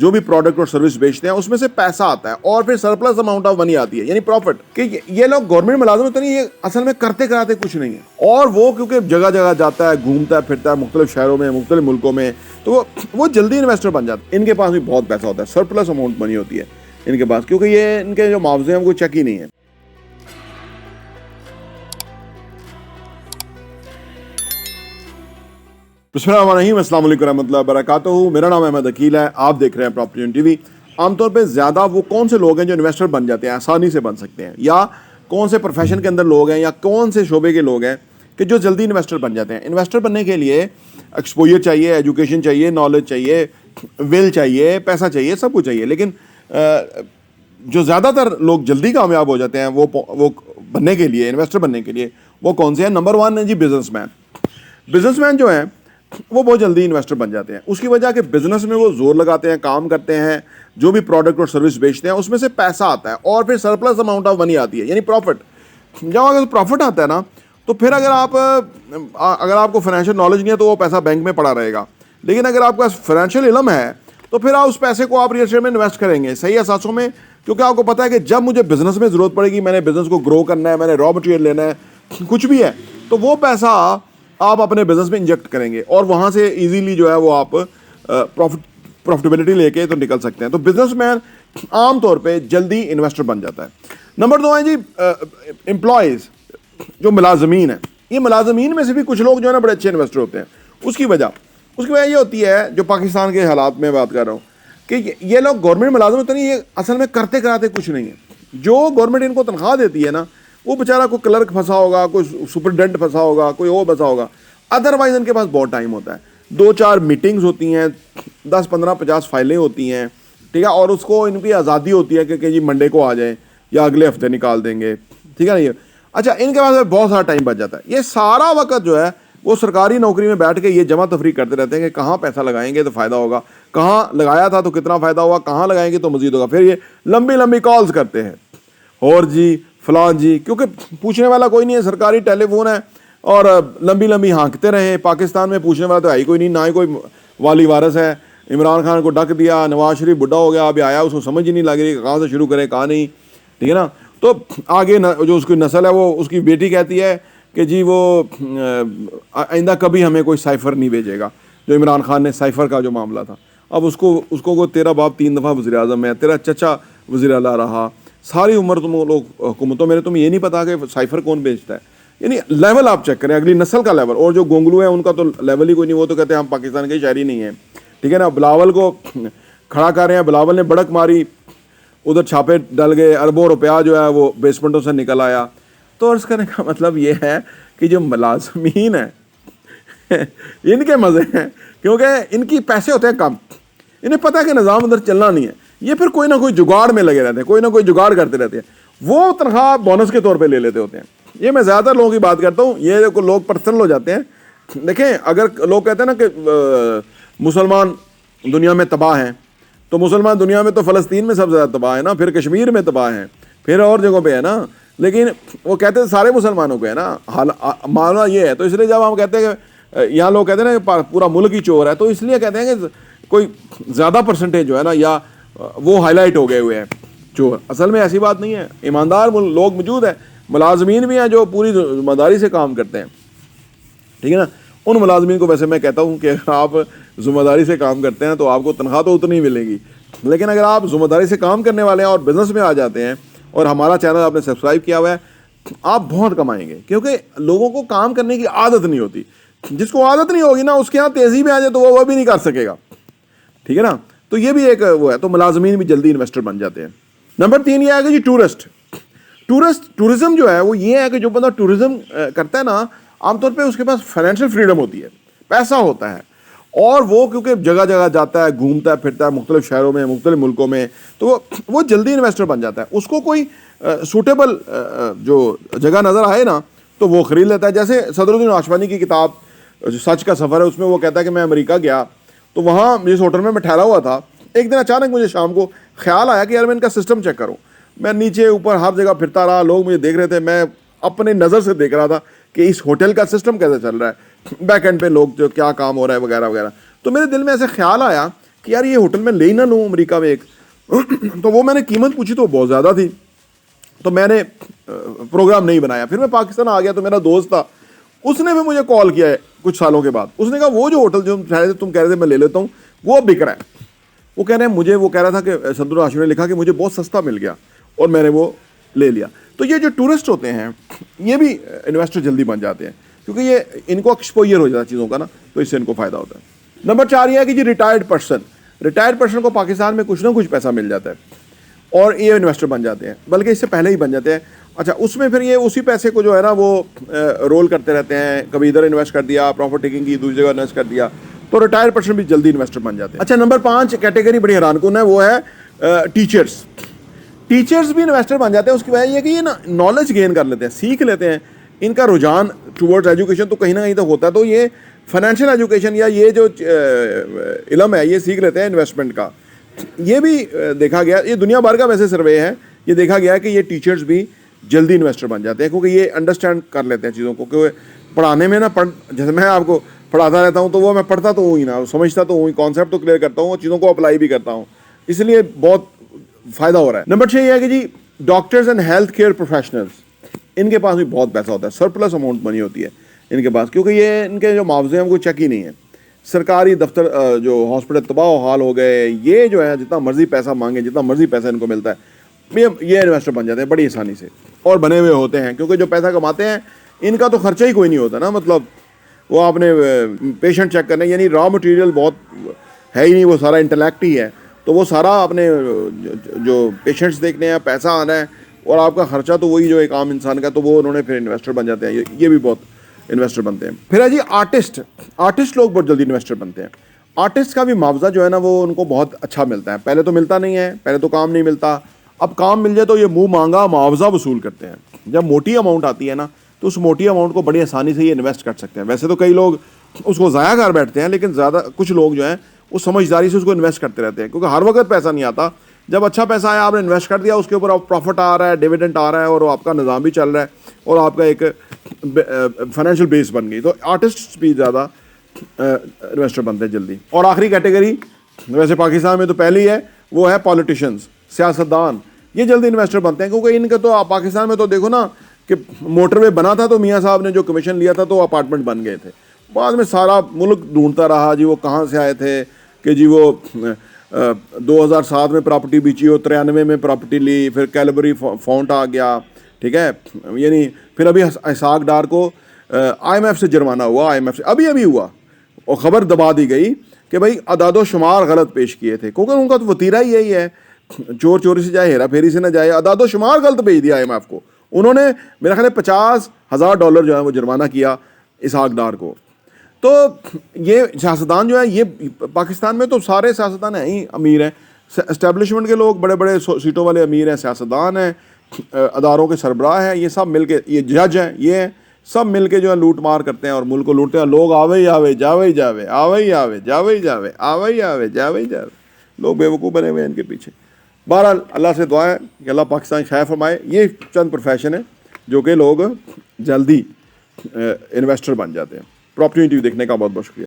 जो भी प्रोडक्ट और सर्विस बेचते हैं उसमें से पैसा आता है और फिर सरप्लस अमाउंट ऑफ मनी आती है, यानी प्रॉफिट। कि ये लोग गवर्नमेंट मुलाजिम तो नहीं, ये असल में करते कराते कुछ नहीं है। और वो क्योंकि जगह जगह जाता है, घूमता है फिरता है मुख्तलिफ शहरों में, मुख्तलिफ मुल्कों में, तो वो जल्दी इन्वेस्टर बन जाता है। इनके पास भी बहुत पैसा होता है, सरप्लस अमाउंट मनी होती है इनके पास, क्योंकि ये इनके जो मुआवजे हैं वो चेक ही नहीं है। बिस्मिल्लाहिर्रहमानिर्रहीम, अस्सलाम वालेकुम रहमतुल्लाहि व बरकातहू। मेरा नाम अहमद अकील है, आप देख रहे हैं प्रॉपर्टी टीवी। आमतौर पे ज़्यादा वो कौन से लोग हैं जो इन्वेस्टर बन जाते हैं, आसानी से बन सकते हैं, या कौन से प्रोफेशन के अंदर लोग हैं या कौन से शोबे के लोग हैं कि जो जल्दी इन्वेस्टर बन जाते हैं। इन्वेस्टर बनने के लिए एक्सपोजर चाहिए, एजुकेशन चाहिए, नॉलेज चाहिए, विल चाहिए, पैसा चाहिए, सब कुछ चाहिए। लेकिन जो ज़्यादातर लोग जल्दी कामयाब हो जाते हैं वो बनने के लिए, इन्वेस्टर बनने के लिए, वो कौन से हैं? नंबर 1 है जी बिजनेसमैन। बिजनेसमैन जो है वो बहुत जल्दी इन्वेस्टर बन जाते हैं। उसकी वजह कि बिजनेस में वो जोर लगाते हैं, काम करते हैं, जो भी प्रोडक्ट और सर्विस बेचते हैं उसमें से पैसा आता है और फिर सरप्लस अमाउंट ऑफ मनी आती है, यानी प्रॉफिट। जब अगर प्रॉफिट आता है ना, तो फिर अगर आपको फाइनेंशियल नॉलेज नहीं है तो वो पैसा बैंक में पड़ा रहेगा। लेकिन अगर आपका फाइनेंशियल इल्म है तो फिर आप उस पैसे को आप रियल एस्टेट में इन्वेस्ट करेंगे सही असासों में, क्योंकि आपको पता है कि जब मुझे बिजनेस में ज़रूरत पड़ेगी, मैंने बिजनेस को ग्रो करना है, मैंने रॉ मटेरियल लेना है, कुछ भी है, तो वो पैसा आप अपने बिजनेस में इंजेक्ट करेंगे और वहाँ से इजीली जो है वो आप प्रॉफिटेबिलिटी लेके तो निकल सकते हैं। तो बिजनेसमैन आमतौर पे जल्दी इन्वेस्टर बन जाता है। नंबर 2 है जी एम्प्लॉयज़, जो मुलाजमीन है। ये मुलाजमीन में से भी कुछ लोग जो है ना बड़े अच्छे इन्वेस्टर होते हैं। उसकी वजह ये होती है, जो पाकिस्तान के हालात में बात कर रहा हूँ, कि ये लोग गवर्नमेंट मुलाजिम तो नहीं, ये असल में करते कराते कुछ नहीं है। जो गवर्नमेंट इनको तनख्वाह देती है ना, वो बेचारा कोई क्लर्क फंसा होगा, कोई सुपरडेंट फंसा होगा, कोई और फंसा होगा। अदरवाइज इनके पास बहुत टाइम होता है, 2-4 मीटिंग्स होती हैं, 10, 15, 50 फाइलें होती हैं, ठीक है। और उसको इनकी आज़ादी होती है कि जी मंडे को आ जाए या अगले हफ्ते निकाल देंगे, ठीक है ना। ये अच्छा, इनके पास बहुत सारा टाइम बच जाता है। ये सारा वक्त जो है वो सरकारी नौकरी में बैठ के ये जमा तफरी करते रहते हैं कि कहाँ पैसा लगाएंगे तो फ़ायदा होगा, कहाँ लगाया था तो कितना फ़ायदा हुआ, कहाँ लगाएंगे तो मज़ीद होगा। फिर ये लंबी लंबी कॉल्स करते हैं, और जी फलां जी, क्योंकि पूछने वाला कोई नहीं है, सरकारी टेलीफोन है, और लंबी लंबी हाँकते रहे। पाकिस्तान में पूछने वाला तो है ही कोई नहीं, ना ही कोई वाली वारस है। इमरान खान को डक दिया, नवाज शरीफ बुढ़ा हो गया, अभी आया, उसको समझ ही नहीं लग रही कहाँ से शुरू करे कहाँ नहीं, ठीक है ना। तो आगे जो उसकी नस्ल है, वो उसकी बेटी कहती है कि जी वो आइंदा कभी हमें कोई साइफ़र नहीं भेजेगा, जो इमरान खान ने साइफ़र का जो मामला था। अब उसको तेरा बाप 3 दफ़ा वज़ीर-ए-आज़म है, तेरा चचा वज़ीर-ए-आला रहा, सारी उम्र तुम लोग हुकूमतों में, तुम्हें ये नहीं पता कि साइफ़र कौन बेचता है। यानी लेवल आप चेक करें, अगली नस्ल का लेवल। और जो गोंगलू है उनका तो लेवल ही कोई नहीं, वो तो कहते हैं हम पाकिस्तान के शहरी नहीं हैं, ठीक है ना। बिलावल को खड़ा कर रहे हैं, बिलावल ने बड़क मारी, उधर छापे डल गए, अरबों रुपया जो है वो बेसमेंटों से निकल आया। तो अर्ज़ करने का मतलब ये है कि जो मुलाज़मीन है इनके मज़े हैं, क्योंकि इनकी पैसे होते हैं कम, इन्हें पता है कि निज़ाम अंदर चलना नहीं है। ये फिर कोई ना कोई जुगाड़ में लगे रहते हैं, कोई ना कोई जुगाड़ करते रहते हैं। वो तनख्वाह बोनस के तौर पे ले लेते होते हैं। ये मैं ज़्यादातर लोगों की बात करता हूँ, ये लोग पर्सनल हो जाते हैं। देखें, अगर लोग कहते हैं ना कि मुसलमान दुनिया में तबाह हैं, तो मुसलमान दुनिया में तो फ़लस्तीन में सबसे ज़्यादा तबाह है ना, फिर कश्मीर में तबाह हैं, फिर और जगहों पे है ना। लेकिन वो कहते हैं सारे मुसलमानों को है ना, मामला ये है। तो इसलिए जब हम कहते हैं कि यहाँ लोग कहते हैं ना कि पूरा मुल्क ही चोर है, तो इसलिए कहते हैं कि कोई ज़्यादा परसेंटेज जो है ना, या वो हाईलाइट हो गए हुए हैं चोर। असल में ऐसी बात नहीं है, ईमानदार लोग मौजूद हैं, मुलाजमीन भी हैं जो पूरी ज़िम्मेदारी से काम करते हैं, ठीक है ना। उन मुलाजमीन को वैसे मैं कहता हूँ कि अगर आप ज़िम्मेदारी से काम करते हैं तो आपको तनख्वाह तो उतनी ही मिलेगी। लेकिन अगर आप ज़िम्मेदारी से काम करने वाले हैं और बिज़नेस में आ जाते हैं और हमारा चैनल आपने सब्सक्राइब किया हुआ है, आप बहुत कमाएंगे, क्योंकि लोगों को काम करने की आदत नहीं होती। जिसको आदत नहीं होगी ना, उसके यहाँ तेज़ी में आ जाए तो वो भी नहीं कर सकेगा, ठीक है ना। तो ये भी एक वो है, तो मुलाजमीन भी जल्दी इन्वेस्टर बन जाते हैं। नंबर 3 ये है कि जी टूरिज्म जो है वो ये है कि जो बंदा टूरिज्म करता है ना, आमतौर पे उसके पास फाइनेंशियल फ्रीडम होती है, पैसा होता है, और वो क्योंकि जगह जगह जाता है, घूमता है फिरता है मुख्तलिफ शहरों में, मुख्तलिफ मुल्कों में, तो वो जल्दी इन्वेस्टर बन जाता है। उसको कोई सूटेबल जो जगह नज़र आए ना, तो वो ख़रीद लेता है। जैसे सदरुद्दीन आशवानी की किताब जो सच का सफ़र है, उसमें वो कहता है कि मैं अमेरिका गया, तो वहाँ जिस होटल में मैं ठहरा हुआ था, एक दिन अचानक मुझे शाम को ख्याल आया कि यार मैं इनका सिस्टम चेक करूँ। मैं नीचे ऊपर हर जगह फिरता रहा, लोग मुझे देख रहे थे, मैं अपनी नज़र से देख रहा था कि इस होटल का सिस्टम कैसे चल रहा है, बैक एंड पे लोग जो क्या काम हो रहा है वगैरह वगैरह। तो मेरे दिल में ऐसे ख्याल आया कि यार ये होटल मैं ले ही ना लूँ अमेरिका में एक तो वो मैंने कीमत पूछी तो बहुत ज़्यादा थी, तो मैंने प्रोग्राम नहीं बनाया। फिर मैं पाकिस्तान आ गया तो मेरा दोस्त था, उसने भी मुझे कॉल किया है कुछ सालों के बाद। उसने कहा वो जो होटल जो तुम कह रहे थे मैं ले लेता हूँ वो अब बिक रहा है। वो कह रहे हैं मुझे, वो कह रहा था कि सदरुल हाशिमी ने लिखा कि मुझे बहुत सस्ता मिल गया और मैंने वो ले लिया। तो ये जो टूरिस्ट होते हैं ये भी इन्वेस्टर जल्दी बन जाते हैं क्योंकि ये इनको एक्सपोजर हो जाता है चीज़ों का ना, तो इससे इनको फ़ायदा होता है। नंबर 4 ये है कि जी रिटायर्ड पर्सन को पाकिस्तान में कुछ ना कुछ पैसा मिल जाता है और ये इन्वेस्टर बन जाते हैं, बल्कि इससे पहले ही बन जाते हैं। अच्छा, उसमें फिर ये उसी पैसे को जो है ना वो रोल करते रहते हैं, कभी इधर इन्वेस्ट कर दिया, प्रॉफिट टेकिंग की, दूसरी जगह इन्वेस्ट कर दिया, तो रिटायर्ड पर्सन भी जल्दी इन्वेस्टर बन जाते हैं। अच्छा, नंबर 5 कैटेगरी बड़ी हैरानकुन है, वो है टीचर्स भी इन्वेस्टर बन जाते हैं। उसकी वजह यह कि ये ना नॉलेज गेन कर लेते हैं, सीख लेते हैं, इनका रुझान टूवर्ड्स एजुकेशन तो कहीं ना कहीं तो होता है, तो ये फाइनेंशियल एजुकेशन या ये जो इल्म है ये सीख लेते हैं इन्वेस्टमेंट का। ये भी देखा गया, ये दुनिया भर का वैसे सर्वे है, ये देखा गया है कि ये टीचर्स भी जल्दी इन्वेस्टर बन जाते हैं क्योंकि ये अंडरस्टैंड कर लेते हैं चीज़ों को। क्योंकि पढ़ाने में ना जैसे मैं आपको पढ़ाता रहता हूँ तो वो मैं पढ़ता तो हूँ ही ना, समझता तो हूँ ही, कॉन्सेप्ट तो क्लियर करता हूँ और चीज़ों को अप्लाई भी करता हूँ, इसलिए बहुत फ़ायदा हो रहा है। नंबर 6 ये है कि जी doctors and health care professionals, इनके पास भी बहुत पैसा होता है, सरप्लस अमाउंट मनी होती है इनके पास, क्योंकि ये इनके जो मुआवजे हैं वो चेक ही नहीं है। सरकारी दफ्तर जो हॉस्पिटल तबाह हाल हो गए, ये जो है जितना मर्जी पैसा मांगे, जितना मर्जी पैसा इनको मिलता है, ये इन्वेस्टर बन जाते हैं बड़ी आसानी से और बने हुए होते हैं। क्योंकि जो पैसा कमाते हैं इनका तो खर्चा ही कोई नहीं होता ना, मतलब वो आपने पेशेंट चेक करने, यानी रॉ मटेरियल बहुत है ही नहीं, वो सारा इंटेलेक्ट ही है, तो वो सारा अपने जो पेशेंट्स देखने हैं, पैसा आना है और आपका खर्चा तो वही जो एक आम इंसान का, तो वो उन्होंने फिर इन्वेस्टर बन जाते हैं। ये भी बहुत इन्वेस्टर बनते हैं। फिर है जी आर्टिस्ट लोग बहुत जल्दी इन्वेस्टर बनते हैं। आर्टिस्ट का भी मुआवजा जो है ना वो उनको बहुत अच्छा मिलता है, पहले तो मिलता नहीं है, पहले तो काम नहीं मिलता, अब काम मिल जाए तो ये मुंह मांगा मुआवजा वसूल करते हैं। जब मोटी अमाउंट आती है ना तो उस मोटी अमाउंट को बड़ी आसानी से ये इन्वेस्ट कर सकते हैं। वैसे तो कई लोग उसको ज़ाया कर बैठते हैं, लेकिन ज़्यादा कुछ लोग जो हैं वो समझदारी से उसको इन्वेस्ट करते रहते हैं, क्योंकि हर वक्त पैसा नहीं आता। जब अच्छा पैसा आया, आपने इन्वेस्ट कर दिया, उसके ऊपर आप प्रॉफिट आ रहा है, डिविडेंड आ रहा है और आपका निज़ाम भी चल रहा है और आपका एक फाइनेंशियल बेस बन गई, तो आर्टिस्ट भी ज़्यादा इन्वेस्टर बनते हैं जल्दी। और आखिरी कैटेगरी वैसे पाकिस्तान में तो पहली है, वो है पॉलिटिशियंस, सियासतदान। ये जल्दी इन्वेस्टर बनते हैं क्योंकि इनका तो पाकिस्तान में तो देखो ना कि मोटरवे बना था तो मियाँ साहब ने जो कमीशन लिया था तो अपार्टमेंट बन गए थे। बाद में सारा मुल्क ढूंढता रहा जी वो कहाँ से आए थे, कि जी वो 2007 में प्रॉपर्टी बेची हो, 93 में प्रॉपर्टी ली, फिर कैलबरी फाउंट आ गया, ठीक है, यानी फिर अभी इसाक डार को IMF से जुर्माना हुआ, IMF से अभी हुआ और ख़बर दबा दी गई कि भाई अदादो शुमार गलत पेश किए थे, क्योंकि उनका तो वतीरा ही यही है, चोर चोरी से जाए, हेरा फेरी से ना जाए, अदादो शुमार गलत भेज दिया IMF को। उन्होंने मेरा ख्याल है $50,000 जो है वो जुर्माना किया इसाक डार को। तो ये सियासतदान जो है, ये पाकिस्तान में तो सारे सियासतदान हैं ही अमीर हैं, एस्टेब्लिशमेंट के लोग बड़े बड़े सीटों वाले अमीर हैं, सियासतदान हैं, अदारों के सरबराह हैं, ये सब मिलके, ये जज हैं, ये हैं, सब मिलके जो है लूट मार करते हैं और मुल्क को लूटते हैं। लोग आवे ही आवे, जावे ही जावे, आवे ही आवे, जावे ही जावे, आवे ही आवे, जावे ही जावे, लोग बेवकूफ़ बने हुए हैं इनके पीछे। बहरहाल अल्लाह से दुआ है कि अल्लाह पाकिस्तान खैर फरमाए। ये चंद प्रोफेशन है जो कि लोग जल्दी इन्वेस्टर बन जाते हैं। प्रॉपर्टी देखने का बहुत बहुत शुक्रिया।